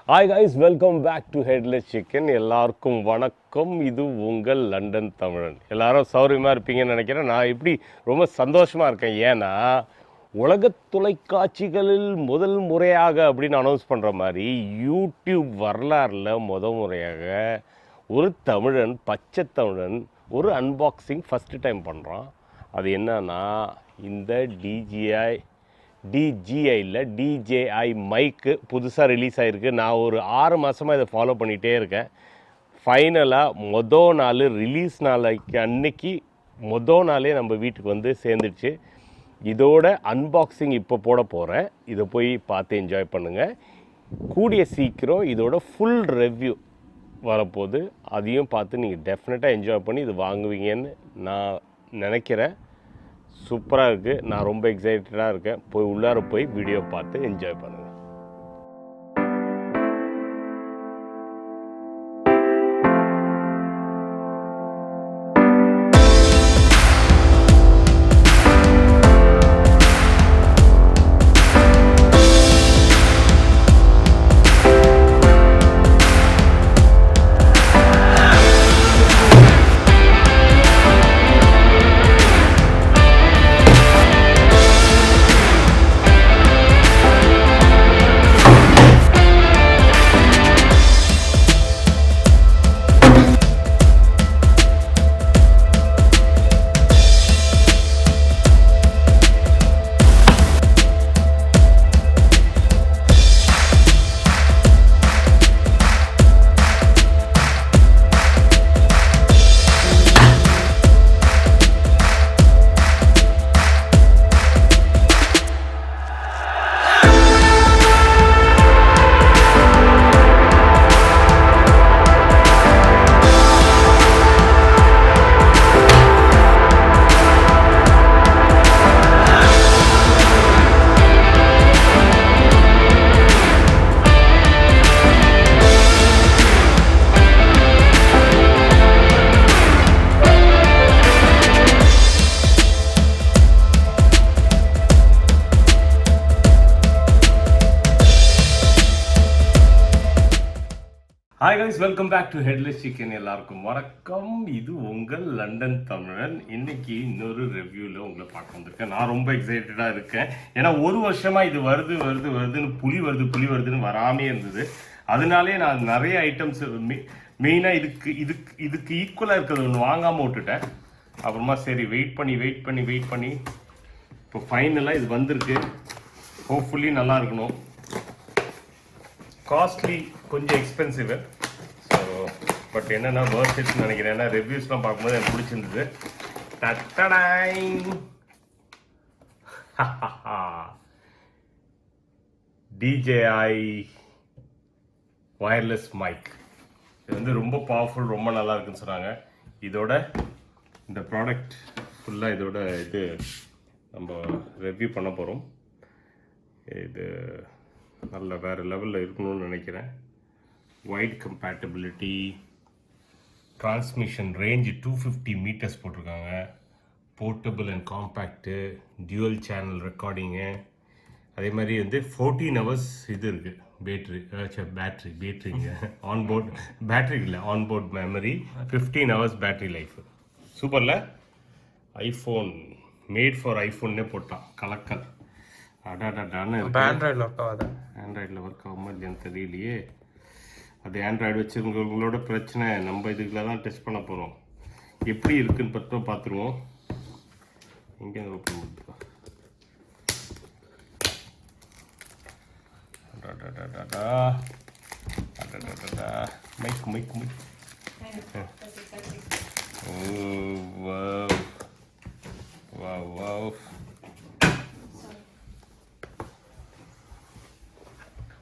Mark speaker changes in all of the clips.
Speaker 1: Hi guys, welcome back to headless chicken. எல்லாருக்கும் வணக்கம். இது உங்கள் லண்டன் தமிழன். எல்லாரும் சௌரியமாக இருப்பீங்கன்னு நினைக்கிறேன். நான் இப்படி ரொம்ப சந்தோஷமாக இருக்கேன். ஏன்னா உலக தொலைக்காட்சிகளில் முதல் முறையாக அப்படின்னு அனௌன்ஸ் பண்ணுற மாதிரி யூடியூப் வரலாறில் முறையாக ஒரு தமிழன், பச்சை தமிழன் ஒரு அன்பாக்சிங் ஃபஸ்ட்டு டைம் பண்ணுறான். அது என்னன்னா இந்த DJI மைக்கு புதுசாக ரிலீஸ் ஆகிருக்கு. நான் ஒரு 6 மாதமாக இதை ஃபாலோ பண்ணிகிட்டே இருக்கேன். ஃபைனலாக நாள் ரிலீஸ் நாளைக்கு அன்னைக்கு நாளே நம்ம வீட்டுக்கு வந்து சேர்ந்துடுச்சு. இதோட அன்பாக்சிங் இப்போ போட போகிறேன். இதை போய் பார்த்து என்ஜாய் பண்ணுங்கள். கூடிய சீக்கிரம் இதோட ஃபுல் ரிவ்யூ வரப்போகுது. அதையும் பார்த்து நீங்கள் டெஃபினட்டாக என்ஜாய் பண்ணி இது வாங்குவீங்கன்னு நான் நினைக்கிறேன். சூப்பராக இருக்குது. நான் ரொம்ப எக்ஸைட்டடாக இருக்கேன். போய் உள்ளார போய் வீடியோ பார்த்து என்ஜாய் பண்ணுங்கள். Hi guys, welcome back to headless chicken. எல்லாருக்கும் வணக்கம். இது உங்கள் லண்டன் தமிழன். இன்னைக்கு இன்னொரு ரிவ்யூவில் உங்களை பார்க்க வந்திருக்கேன். நான் ரொம்ப எக்ஸைட்டடாக இருக்கேன். ஏன்னா ஒரு வருஷமாக இது வருதுன்னு புலி வருதுன்னு வராமே இருந்தது. அதனாலே நான் நிறைய ஐட்டம்ஸ் மெயினாக இதுக்கு ஈக்குவலாக இருக்கிறது ஒன்று வாங்காமல் விட்டுட்டேன். அப்புறமா சரி வெயிட் பண்ணி இப்போ ஃபைனலாக இது வந்திருக்கு. ஹோப்ஃபுல்லி நல்லா இருக்கணும். காஸ்ட்லி, கொஞ்சம் எக்ஸ்பென்சிவ். ஸோ பட் என்னென்னா வர்த் இட்னு நினைக்கிறேன். ஏன்னா ரிவ்யூஸ்லாம் பார்க்கும்போது எனக்கு பிடிச்சிருந்தது. DJI Wireless Mic. இது வந்து ரொம்ப பவர்ஃபுல், ரொம்ப நல்லா இருக்குன்னு சொன்னாங்க. இதோட இந்த ப்ராடக்ட் ஃபுல்லாக இதோட இது நம்ம ரிவ்யூ பண்ண போகிறோம். இது நல்ல வேறு லெவலில் இருக்கணும்னு நினைக்கிறேன். Wide compatibility, transmission range 250 metres போட்டிருக்காங்க. Portable and compact, dual channel recording. அதே மாதிரி வந்து 14 ஹவர்ஸ் இது இருக்குது பேட்ரிங்க. ஆன்போர்ட் பேட்ரி இல்லை, onboard memory, 15 hours battery life. சூப்பரில் ஐஃபோன் மேட் ஃபார் ஐஃபோன்னே போட்டான். கலக்கல். ஆண்ட்ராய்டில் ஒர்க் ஆகுமா இல்லையான்னு தெரியலையே. அது ஆண்ட்ராய்டு வச்சுருக்கவங்களோட பிரச்சனை. நம்ம இதுக்குள்ள தான் டெஸ்ட் பண்ண போகிறோம். எப்படி இருக்குன்னு பார்த்துருவோம். எங்கே ஓப்பன் பண்ணுறோம். Mike wow.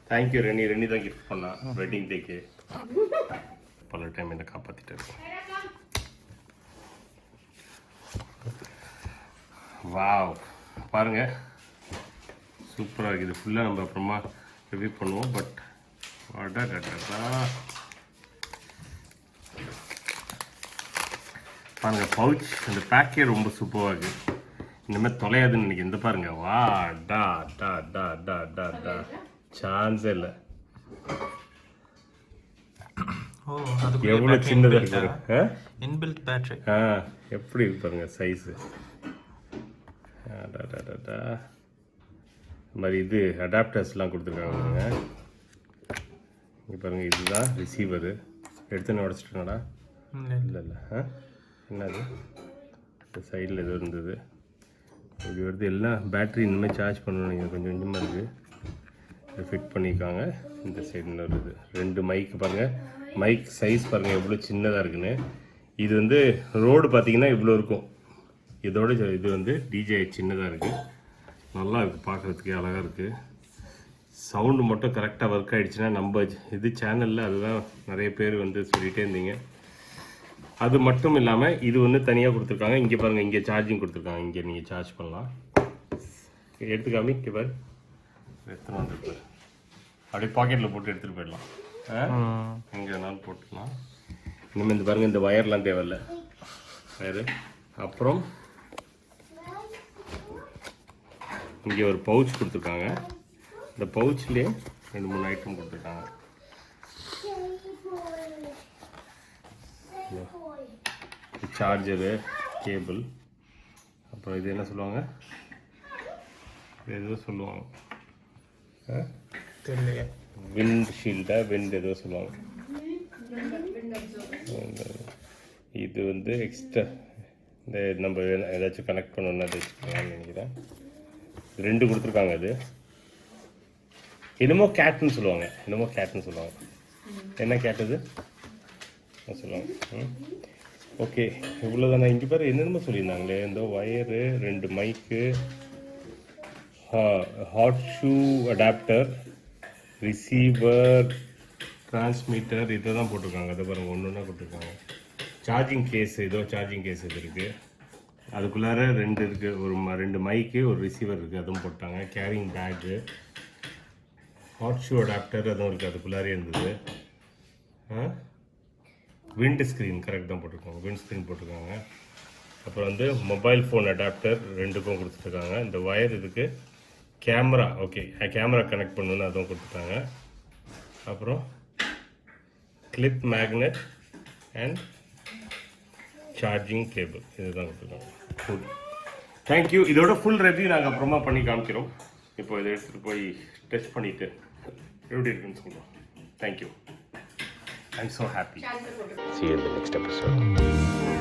Speaker 1: தேங்க்யூ ரெனி தான் கிஃப்ட் பண்ணா வெட்டிங் டேக்கு. பல டைம் என்னை காப்பாற்றிட்டு. வாவ், பாருங்கள், சூப்பராக இருக்குது. ஃபுல்லாக நம்ம அப்புறமா ரிவ்யூ பண்ணுவோம். பட் பாருங்கள், பவுச் அந்த பேக்கே ரொம்ப சூப்பராக இருக்குது. இனிமேல் தொலையாதுன்னு நினைக்கிறேன். இந்த பாருங்கள், வா டா டா டா டா டா டா சான்ஸே இல்லை.
Speaker 2: ஓ அதுக்கு
Speaker 1: எவ்வளோ சின்னதாக இருக்கு.
Speaker 2: Inbuilt battery.
Speaker 1: எப்படி இருக்கு பாருங்க சைஸு. இந்த மாதிரி இது அடாப்டர்ஸ்லாம் கொடுத்துருக்காங்க. இங்கே பாருங்கள், இதுதான் ரிசீவரு. எடுத்துன்னு உடச்சிட்டேனடா. இல்லை இல்லை என்னது இந்த சைடில் ஏதோ இருந்தது. இப்படி வருது. எல்லாம் பேட்ரி இனிமேல் சார்ஜ் பண்ணணும். நீங்கள் கொஞ்சம் கொஞ்சமாக இருக்குது. இதை ஃபிட் பண்ணியிருக்காங்க. இந்த சைடில் வருது 2 மைக் பாருங்கள். மைக் சைஸ் பாருங்கள் எவ்வளோ சின்னதாக இருக்குன்னு. இது வந்து ரோடு பார்த்தீங்கன்னா இவ்வளோ இருக்கும். இதோட இது வந்து DJI சின்னதாக இருக்குது. நல்லா இருக்குது, பார்க்குறதுக்கு அழகாக இருக்குது. சவுண்டு மட்டும் கரெக்டாக ஒர்க் ஆகிடுச்சுன்னா நம்ம இது சேனலில் அதுதான் நிறைய பேர் வந்து சொல்லிகிட்டே இருந்தீங்க. அது மட்டும் இல்லாமல் இது வந்து தனியாக கொடுத்துருக்காங்க. இங்கே பாருங்கள், இங்கே சார்ஜிங் கொடுத்துருக்காங்க. இங்கே நீங்கள் சார்ஜ் பண்ணலாம். எடுத்துக்காமி இங்கே பாரு, எடுத்துன்னு வந்துருப்பார். அப்படியே பாக்கெட்டில் போட்டு எடுத்துகிட்டு போயிடலாம். எங்கே வேணாலும் போட்டுக்கலாம். இனிமேல் இந்த பாருங்கள், இந்த ஒயர்லாம் தேவையில்லை வயரு. அப்புறம் இங்கே ஒரு பவுச் கொடுத்துருக்காங்க. இந்த பவுச்லேயே 2-3 ஐட்டம் கொடுத்துருக்காங்க. சார்ஜரு, கேபிள், அப்புறம் இது என்ன சொல்லுவாங்க, ஏதோ சொல்லுவாங்க, விண்ட் ஷீல்டா, விண்ட் ஏதோ சொல்லுவாங்க. இது வந்து எக்ஸ்ட்ரா இந்த நம்ம ஏதாச்சும் கனெக்ட் பண்ணணும்னா அதை வச்சுக்கலாம்னு நினைக்கிறேன். 2 கொடுத்துருக்காங்க. அது என்னமோ கேட்டுன்னு சொல்லுவாங்க. என்ன கேட் இது சொல்லுவாங்க. ஓகே, இவ்வளோ தானே. இங்கே பேர் என்னென்னமோ சொல்லியிருந்தாங்களே, இந்த wire, 2 mic, hot shoe adapter, receiver, transmitter, இதை தான் போட்டிருக்காங்க. அதை பாருங்கள், ஒன்று ஒன்றா போட்டிருக்காங்க. சார்ஜிங் கேஸ், ஏதோ சார்ஜிங் கேஸ் இது இருக்குது. அதுக்குள்ளார 2 இருக்குது. ஒரு 2 மைக்கு, ஒரு ரிசீவர் இருக்குது, அதுவும் போட்டாங்க. Carrying bag, hot shoe adapter அதுவும் இருக்குது, அதுக்குள்ளாரே இருந்தது. விண்ட் ஸ்க்ரீன் கரெக்ட் தான் போட்டிருக்காங்க, விண்ட் ஸ்க்ரீன் போட்டிருக்காங்க. அப்புறம் வந்து மொபைல் ஃபோன் அடாப்டர் 2க்கும் கொடுத்துருக்காங்க. இந்த ஒயர் இதுக்கு கேமரா, ஓகே கேமரா கனெக்ட் பண்ணணுன்னு அதுவும் கொடுத்துட்டாங்க. அப்புறம் clip magnet and charging cable இதுதான் கொடுத்துருக்காங்க. Full thank you. இதோட ஃபுல் ரிவ்யூ நாங்கள் அப்புறமா பண்ணி காமிக்கிறோம். இப்போ இதை எடுத்துகிட்டு போய் டெஸ்ட் பண்ணிவிட்டு எப்படி இருக்குன்னு சொல்லுவோம். Thank you. I'm so happy. See you in the next episode.